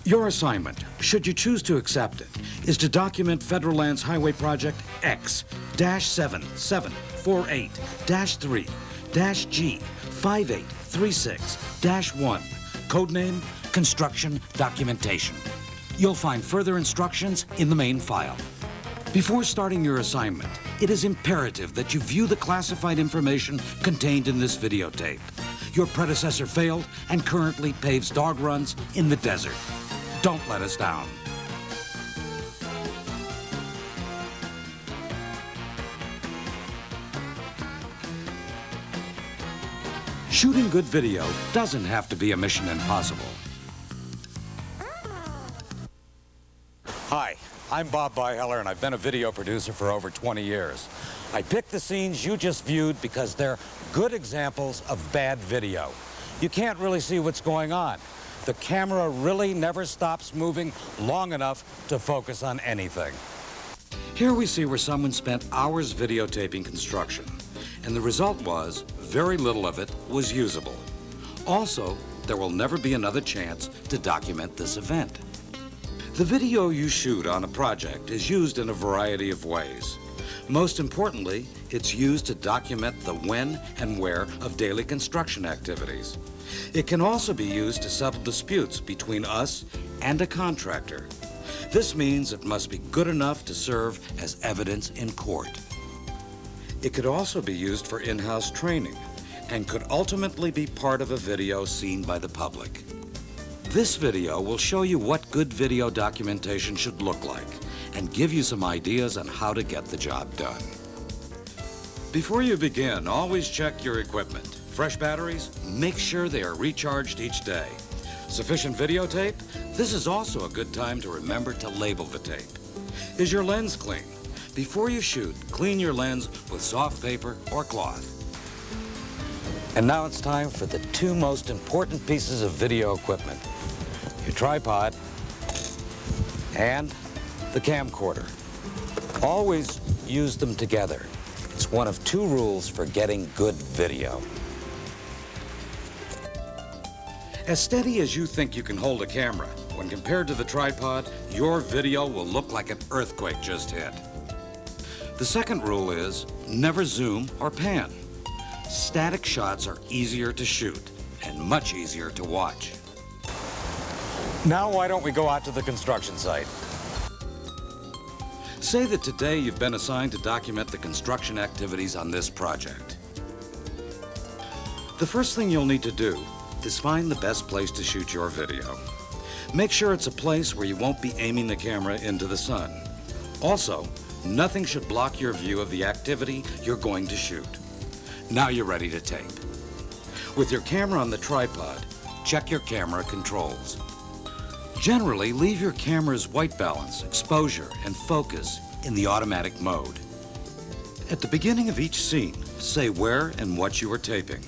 Your assignment, should you choose to accept it, is to document Federal Lands Highway Project X-7748-3-G5836-1, codename Construction Documentation. You'll find further instructions in the main file. Before starting your assignment, it is imperative that you view the classified information contained in this videotape. Your predecessor failed and currently paves dog runs in the desert. Don't let us down. Shooting good video doesn't have to be a mission impossible. Hi, I'm Bob Byheller, and I've been a video producer for over 20 years. I picked the scenes you just viewed because they're good examples of bad video. You can't really see what's going on. The camera really never stops moving long enough to focus on anything. Here we see where someone spent hours videotaping construction, and the result was very little of it was usable. Also, there will never be another chance to document this event. The video you shoot on a project is used in a variety of ways. Most importantly, it's used to document the when and where of daily construction activities. It can also be used to settle disputes between us and a contractor. This means it must be good enough to serve as evidence in court. It could also be used for in-house training and could ultimately be part of a video seen by the public. This video will show you what good video documentation should look like and give you some ideas on how to get the job done. Before you begin, always check your equipment. Fresh batteries, make sure they are recharged each day. Sufficient videotape? This is also a good time to remember to label the tape. Is your lens clean? Before you shoot, clean your lens with soft paper or cloth. And now it's time for the two most important pieces of video equipment: your tripod and the camcorder. Always use them together. It's one of two rules for getting good video. As steady as you think you can hold a camera, when compared to the tripod, your video will look like an earthquake just hit. The second rule is never zoom or pan. Static shots are easier to shoot and much easier to watch. Now why don't we go out to the construction site? Say that today you've been assigned to document the construction activities on this project. The first thing you'll need to do is find the best place to shoot your video. Make sure it's a place where you won't be aiming the camera into the sun. Also, nothing should block your view of the activity you're going to shoot. Now you're ready to tape. With your camera on the tripod, check your camera controls. Generally, leave your camera's white balance, exposure, and focus in the automatic mode. At the beginning of each scene, say where and what you are taping.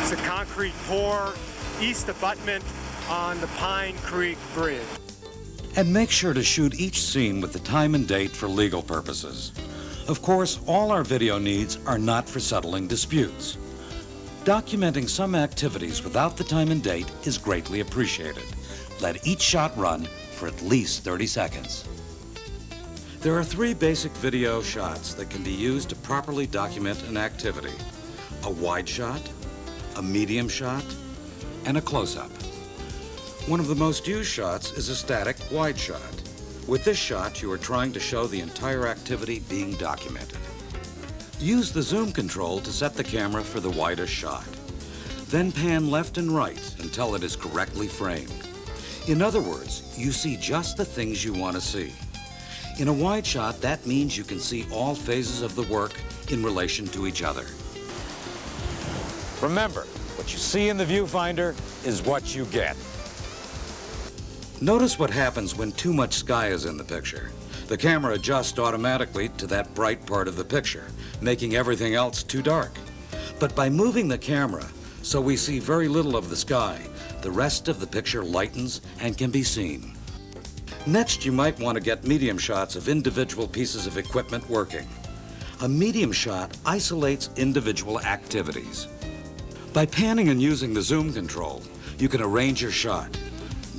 It's a concrete pour, east abutment on the Pine Creek Bridge. And make sure to shoot each scene with the time and date for legal purposes. Of course, all our video needs are not for settling disputes. Documenting some activities without the time and date is greatly appreciated. Let each shot run for at least 30 seconds. There are three basic video shots that can be used to properly document an activity: a wide shot, a medium shot, and a close-up. One of the most used shots is a static wide shot. With this shot, you are trying to show the entire activity being documented. Use the zoom control to set the camera for the widest shot. Then pan left and right until it is correctly framed. In other words, you see just the things you want to see. In a wide shot, that means you can see all phases of the work in relation to each other. Remember, what you see in the viewfinder is what you get. Notice what happens when too much sky is in the picture. The camera adjusts automatically to that bright part of the picture, making everything else too dark. But by moving the camera so we see very little of the sky, the rest of the picture lightens and can be seen. Next, you might want to get medium shots of individual pieces of equipment working. A medium shot isolates individual activities. By panning and using the zoom control, you can arrange your shot.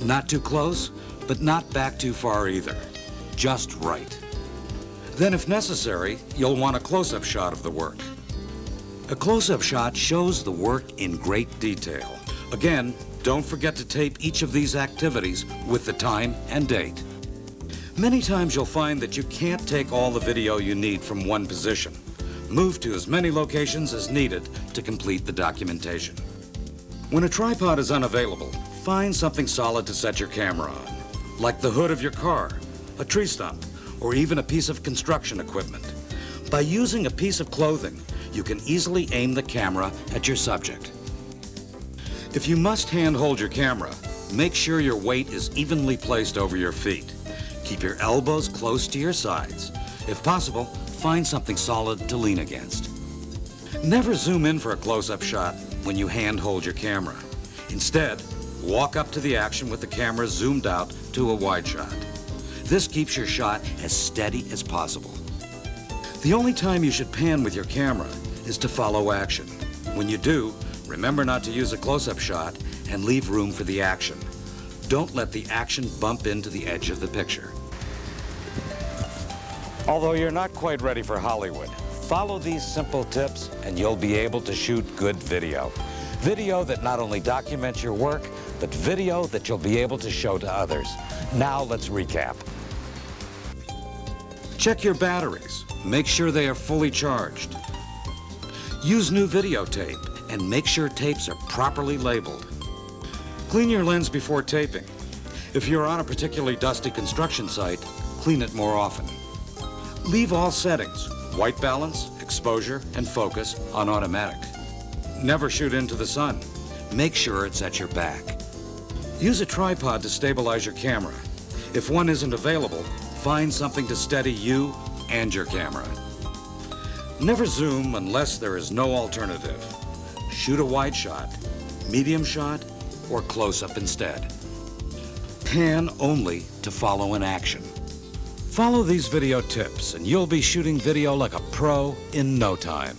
Not too close, but not back too far either. Just right. Then if necessary, you'll want a close-up shot of the work. A close-up shot shows the work in great detail. Again, don't forget to tape each of these activities with the time and date. Many times you'll find that you can't take all the video you need from one position. Move to as many locations as needed to complete the documentation. When a tripod is unavailable, find something solid to set your camera on, like the hood of your car, a tree stump, or even a piece of construction equipment. By using a piece of clothing, you can easily aim the camera at your subject. If you must handhold your camera, make sure your weight is evenly placed over your feet. Keep your elbows close to your sides. If possible, find something solid to lean against. Never zoom in for a close-up shot when you handhold your camera. Instead, walk up to the action with the camera zoomed out to a wide shot. This keeps your shot as steady as possible. The only time you should pan with your camera is to follow action. When you do, remember not to use a close-up shot and leave room for the action. Don't let the action bump into the edge of the picture. Although you're not quite ready for Hollywood, follow these simple tips and you'll be able to shoot good video. Video that not only documents your work, but video that you'll be able to show to others. Now let's recap. Check your batteries. Make sure they are fully charged. Use new videotape and make sure tapes are properly labeled. Clean your lens before taping. If you're on a particularly dusty construction site, clean it more often. Leave all settings, white balance, exposure, and focus on automatic. Never shoot into the sun. Make sure it's at your back. Use a tripod to stabilize your camera. If one isn't available, find something to steady you and your camera. Never zoom unless there is no alternative. Shoot a wide shot, medium shot, or close-up instead. Pan only to follow an action. Follow these video tips and you'll be shooting video like a pro in no time.